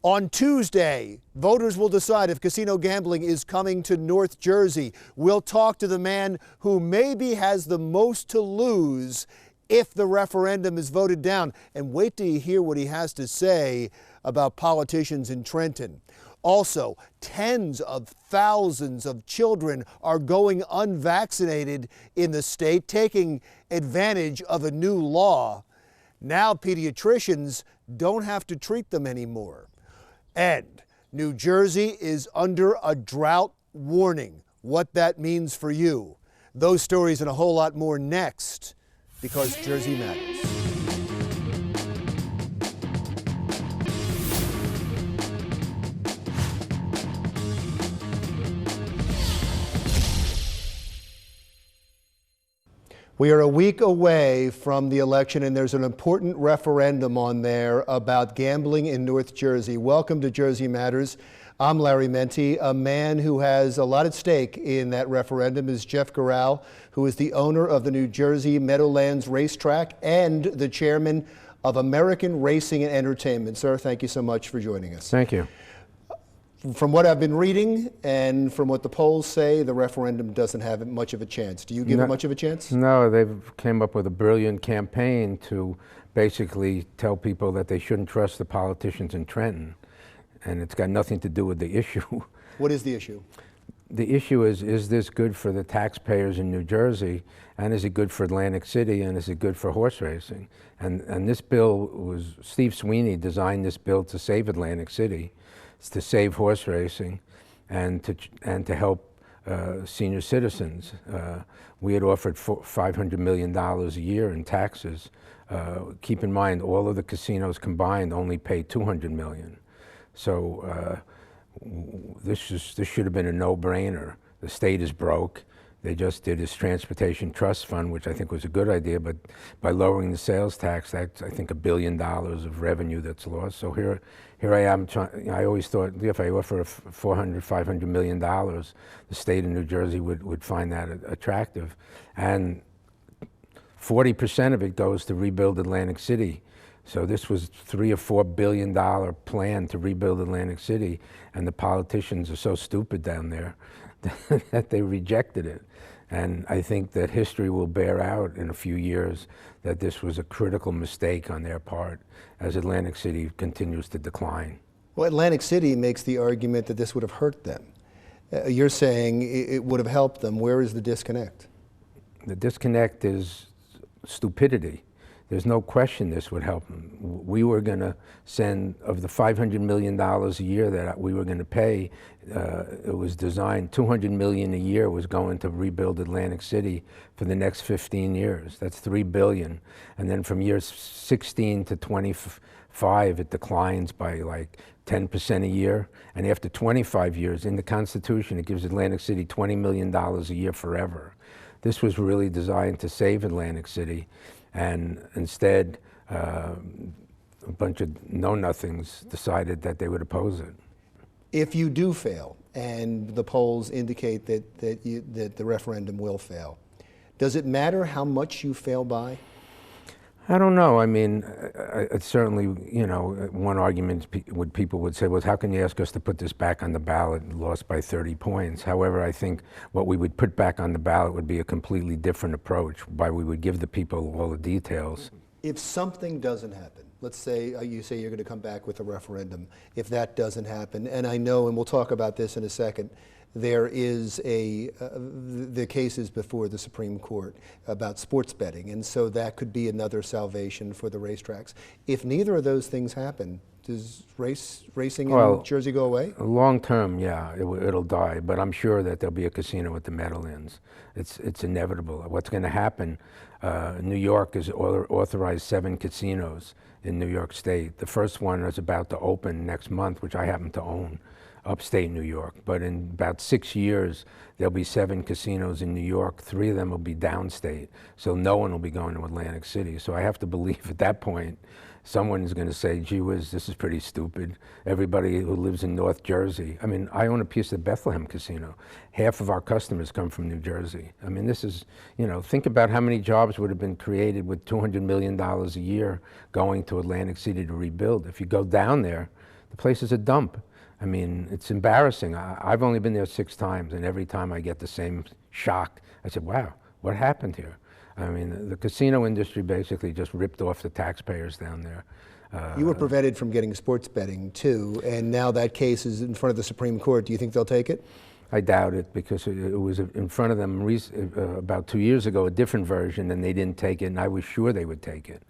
On Tuesday, voters will decide if casino gambling is coming to North Jersey. We'll talk to the man who maybe has the most to lose if the referendum is voted down. And wait till you hear what he has to say about politicians in Trenton. Also, tens of thousands of children are going unvaccinated in the state, taking advantage of a new law. Now pediatricians don't have to treat them anymore. And New Jersey is under a drought warning. What that means for you. Those stories and a whole lot more next, because Jersey matters. We are a week away from the election, and there's an important referendum on there about gambling in North Jersey. Welcome to Jersey Matters. I'm Larry Menti. A man who has a lot at stake in that referendum is Jeff Gural, who is the owner of the New Jersey Meadowlands racetrack and the chairman of American Racing and Entertainment. Sir, thank you so much for joining us. Thank you. From what I've been reading and from what the polls say, the referendum doesn't have much of a chance. Do you give it much of a chance? No, they've came up with a brilliant campaign to basically tell people that they shouldn't trust the politicians in Trenton. And it's got nothing to do with the issue. What is the issue? The issue is this good for the taxpayers in New Jersey? And is it good for Atlantic City? And is it good for horse racing? And this bill was, Steve Sweeney designed this bill to save Atlantic City, to save horse racing, and to help senior citizens. We had offered $500 million a year in taxes. Keep in mind, all of the casinos combined only pay $200 million. So this should have been a no-brainer. The state is broke. They just did this transportation trust fund, which I think was a good idea, but by lowering the sales tax, that's, I think, $1 billion of revenue that's lost. So here I am trying. I always thought if I offer $500 million, the state of New Jersey would find that attractive. And 40% of it goes to rebuild Atlantic City. So this was $3 or $4 billion plan to rebuild Atlantic City, and the politicians are so stupid down there that they rejected it. And I think that history will bear out in a few years that this was a critical mistake on their part as Atlantic City continues to decline. Well, Atlantic City makes the argument that this would have hurt them. You're saying it would have helped them. Where is the disconnect? The disconnect is stupidity. There's no question this would help them. We were going to send, of the $500 million a year that we were going to pay, it was designed, $200 million a year was going to rebuild Atlantic City for the next 15 years. That's $3 billion. And then from years 16 to 25, it declines by like 10% a year. And after 25 years, in the Constitution, it gives Atlantic City $20 million a year forever. This was really designed to save Atlantic City. And instead, a bunch of know-nothings decided that they would oppose it. If you do fail, and the polls indicate that the referendum will fail, does it matter how much you fail by? I don't know. I mean, it's certainly, you know, one argument people would say was, how can you ask us to put this back on the ballot and lost by 30 points? However, I think what we would put back on the ballot would be a completely different approach, by we would give the people all the details. If something doesn't happen, let's say you say you're going to come back with a referendum, if that doesn't happen, and I know, and we'll talk about this in a second, there is the cases before the Supreme Court about sports betting, and so that could be another salvation for the racetracks. If neither of those things happen, does racing in Jersey go away? Long term, yeah, it'll die, but I'm sure that there'll be a casino at the Meadowlands. It's inevitable. What's going to happen, New York has authorized 7 casinos in New York State. The first one is about to open next month, which I happen to own, upstate New York. But in about 6 years, there'll be 7 casinos in New York. 3 of them will be downstate. So no one will be going to Atlantic City. So I have to believe at that point, someone is going to say, gee whiz, this is pretty stupid. Everybody who lives in North Jersey. I mean, I own a piece of Bethlehem Casino. Half of our customers come from New Jersey. I mean, this is, you know, think about how many jobs would have been created with $200 million a year going to Atlantic City to rebuild. If you go down there, The place is a dump. I mean, it's embarrassing. I've only been there 6 times, and every time I get the same shock. I said, wow, what happened here? I mean, the casino industry basically just ripped off the taxpayers down there. You were prevented from getting sports betting too, and now that case is in front of the Supreme Court. Do you think they'll take it? I doubt it, because it was in front of them about 2 years ago, a different version, and they didn't take it, and I was sure they would take it.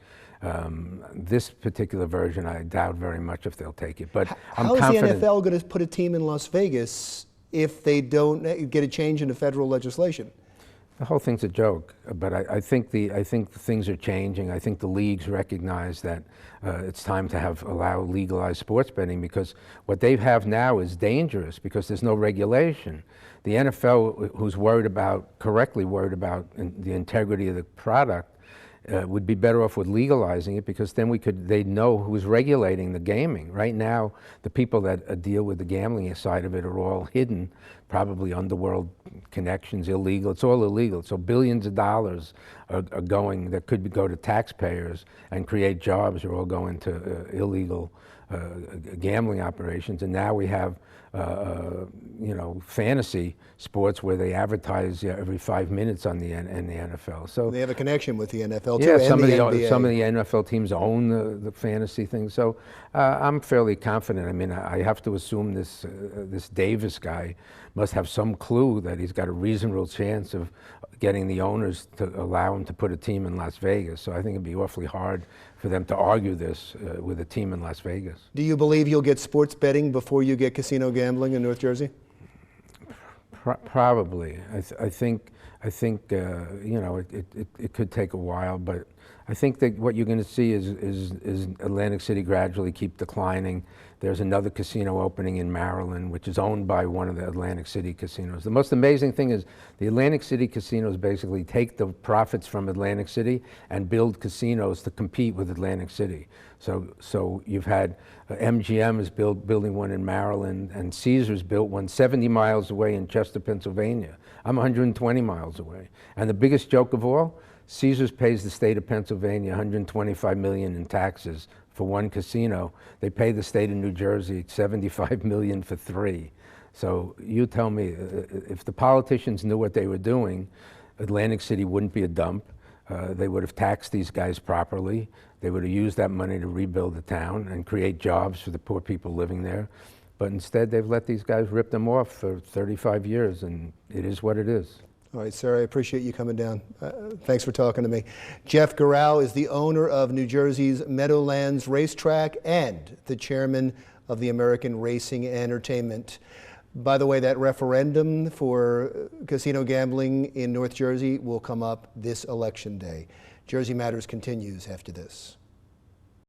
This particular version, I doubt very much if they'll take it, but I'm confident. How is the NFL going to put a team in Las Vegas if they don't get a change in the federal legislation? The whole thing's a joke, but I think things are changing. I think the leagues recognize that it's time to allow legalized sports betting, because what they have now is dangerous because there's no regulation. The NFL, who's correctly worried about the integrity of the product, would be better off with legalizing it, because then they'd know who's regulating the gaming. Right now, the people that deal with the gambling side of it are all hidden, probably underworld connections, illegal. It's all illegal. So billions of dollars are going that could go to taxpayers and create jobs, are all going to illegal gambling operations. And now we have fantasy sports where they advertise every 5 minutes on the NFL. So they have a connection with the NFL too. Yeah, and some of the NBA. NFL teams own the fantasy thing. So I'm fairly confident. I mean, I have to assume this Davis guy must have some clue that he's got a reasonable chance of getting the owners to allow him to put a team in Las Vegas. So I think it'd be awfully hard for them to argue this with a team in Las Vegas. Do you believe you'll get sports betting before you get casino gambling in North Jersey? Probably. I think it could take a while, but I think that what you're going to see is Atlantic City gradually keep declining. There's another casino opening in Maryland, which is owned by one of the Atlantic City casinos. The most amazing thing is the Atlantic City casinos basically take the profits from Atlantic City and build casinos to compete with Atlantic City. So you've had MGM is building one in Maryland, and Caesars built one 70 miles away in Chester, Pennsylvania. I'm 120 miles away. And the biggest joke of all, Caesars pays the state of Pennsylvania $125 million in taxes for one casino. They pay the state of New Jersey $75 million for 3. So you tell me, if the politicians knew what they were doing, Atlantic City wouldn't be a dump. They would have taxed these guys properly. They would have used that money to rebuild the town and create jobs for the poor people living there. But instead, they've let these guys rip them off for 35 years, and it is what it is. All right, sir, I appreciate you coming down. Thanks for talking to me. Jeff Gural is the owner of New Jersey's Meadowlands Racetrack and the chairman of the American Racing Entertainment. By the way, that referendum for casino gambling in North Jersey will come up this election day. Jersey Matters continues after this.